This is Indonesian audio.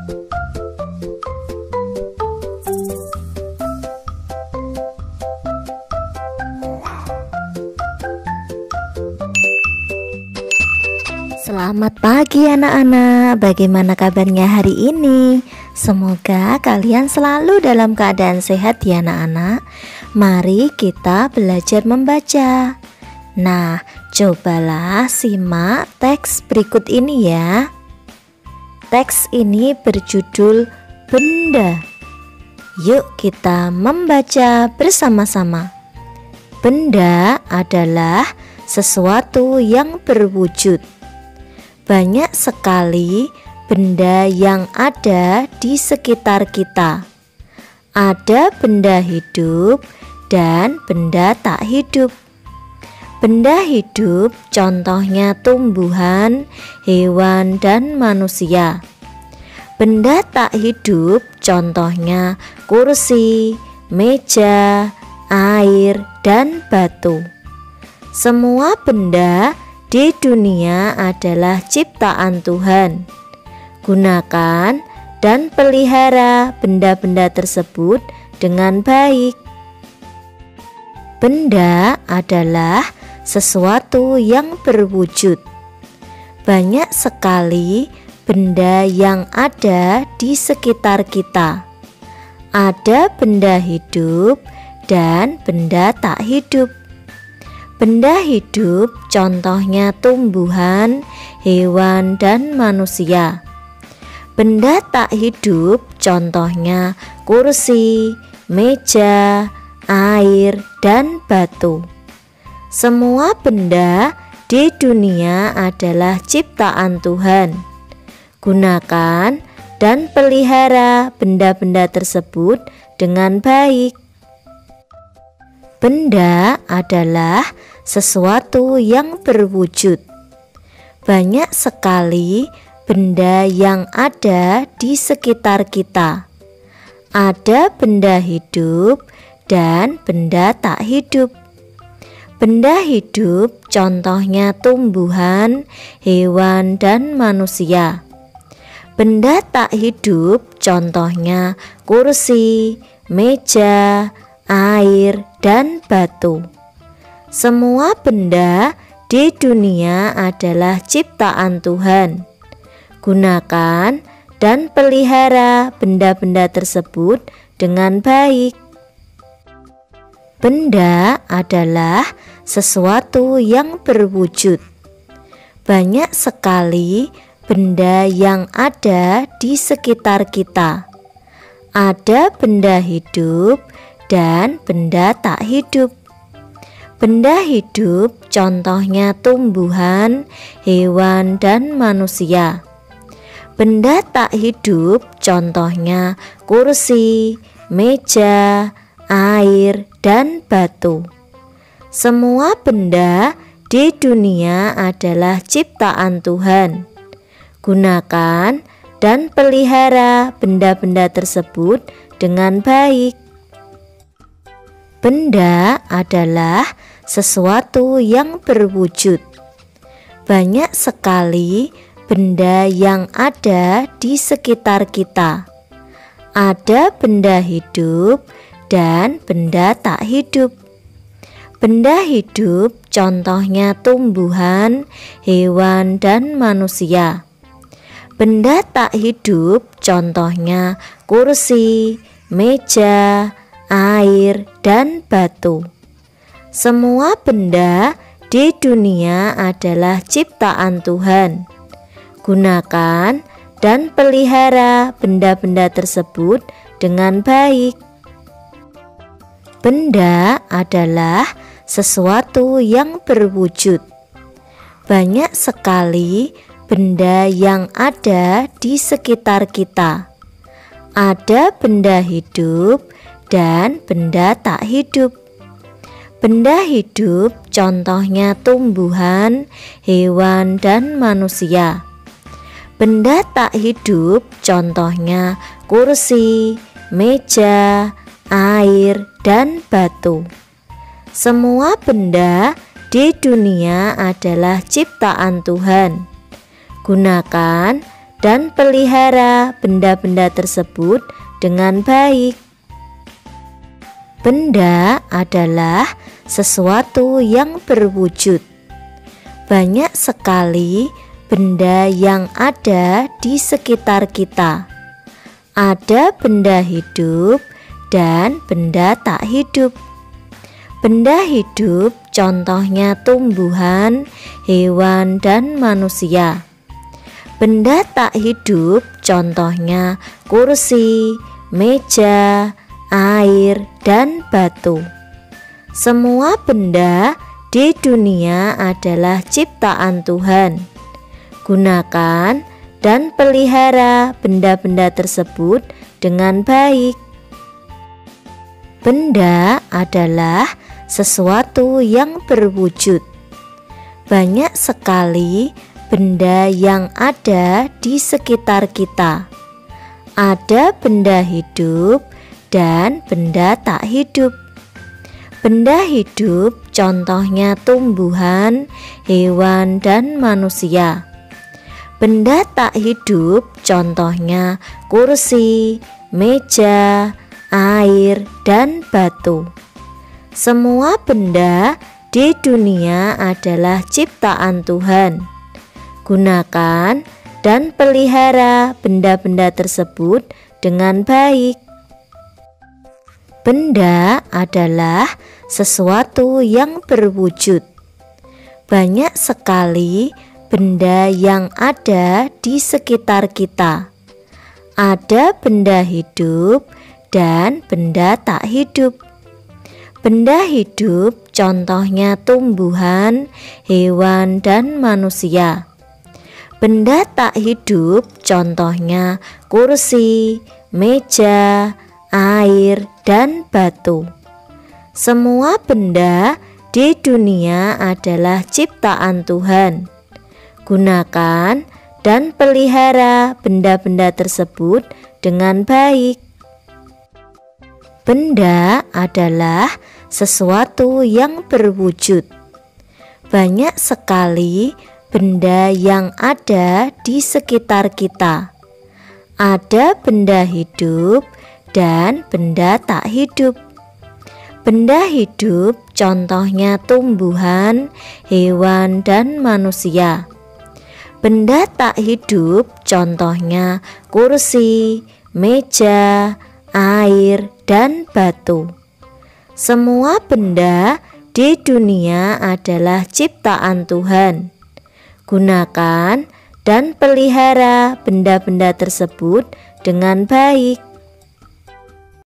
Selamat pagi anak-anak, bagaimana kabarnya hari ini? Semoga kalian selalu dalam keadaan sehat ya anak-anak. Mari kita belajar membaca. Nah, cobalah simak teks berikut ini ya. Teks ini berjudul Benda. Yuk kita membaca bersama-sama. Benda adalah sesuatu yang berwujud. Banyak sekali benda yang ada di sekitar kita. Ada benda hidup dan benda tak hidup. Benda hidup contohnya tumbuhan, hewan, dan manusia. Benda tak hidup contohnya kursi, meja, air, dan batu. Semua benda di dunia adalah ciptaan Tuhan. Gunakan dan pelihara benda-benda tersebut dengan baik. Benda adalah sesuatu yang berwujud. Banyak sekali benda yang ada di sekitar kita. Ada benda hidup dan benda tak hidup. Benda hidup contohnya tumbuhan, hewan, dan manusia. Benda tak hidup contohnya kursi, meja, air, dan batu. Semua benda di dunia adalah ciptaan Tuhan. Gunakan dan pelihara benda-benda tersebut dengan baik. Benda adalah sesuatu yang berwujud. Banyak sekali benda yang ada di sekitar kita. Ada benda hidup dan benda tak hidup. Benda hidup contohnya tumbuhan, hewan, dan manusia. Benda tak hidup contohnya kursi, meja, air, dan batu. Semua benda di dunia adalah ciptaan Tuhan. Gunakan dan pelihara benda-benda tersebut dengan baik. Benda adalah sesuatu yang berwujud. Banyak sekali benda yang ada di sekitar kita. Ada benda hidup dan benda tak hidup. Benda hidup contohnya tumbuhan, hewan, dan manusia. Benda tak hidup contohnya kursi, meja, air, dan batu. Semua benda di dunia adalah ciptaan Tuhan. Gunakan dan pelihara benda-benda tersebut dengan baik. Benda adalah sesuatu yang berwujud. Banyak sekali benda yang ada di sekitar kita. Ada benda hidup dan benda tak hidup. Benda hidup contohnya tumbuhan, hewan, dan manusia. Benda tak hidup contohnya kursi, meja, air, dan batu. Semua benda di dunia adalah ciptaan Tuhan. Gunakan dan pelihara benda-benda tersebut dengan baik. Benda adalah sesuatu yang berwujud. Banyak sekali benda yang ada di sekitar kita. Ada benda hidup dan benda tak hidup. Benda hidup contohnya tumbuhan, hewan, dan manusia. Benda tak hidup contohnya kursi, meja, air, dan batu. Semua benda di dunia adalah ciptaan Tuhan. Gunakan dan pelihara benda-benda tersebut dengan baik. Benda adalah sesuatu yang berwujud. Banyak sekali benda yang ada di sekitar kita. Ada benda hidup dan benda tak hidup. Benda hidup contohnya tumbuhan, hewan, dan manusia. Benda tak hidup contohnya kursi, meja, air, dan batu. Semua benda di dunia adalah ciptaan Tuhan. Gunakan dan pelihara benda-benda tersebut dengan baik. Benda adalah sesuatu yang berwujud. Banyak sekali benda yang ada di sekitar kita. Ada benda hidup dan benda tak hidup. Benda hidup contohnya tumbuhan, hewan, dan manusia. Benda tak hidup contohnya kursi, meja, air, dan batu. Semua benda di dunia adalah ciptaan Tuhan. Gunakan dan pelihara benda-benda tersebut dengan baik. Benda adalah sesuatu yang berwujud. Banyak sekali benda yang ada di sekitar kita. Ada benda hidup dan benda tak hidup. Benda hidup contohnya tumbuhan, hewan, dan manusia. Benda tak hidup contohnya kursi, meja, air, dan batu. Semua benda di dunia adalah ciptaan Tuhan. Gunakan dan pelihara benda-benda tersebut dengan baik. Benda adalah sesuatu yang berwujud. Banyak sekali benda yang ada di sekitar kita. Ada benda hidup dan benda tak hidup. Benda hidup contohnya tumbuhan, hewan, dan manusia. Benda tak hidup contohnya kursi, meja, air, dan batu. Semua benda di dunia adalah ciptaan Tuhan. Gunakan dan pelihara benda-benda tersebut dengan baik.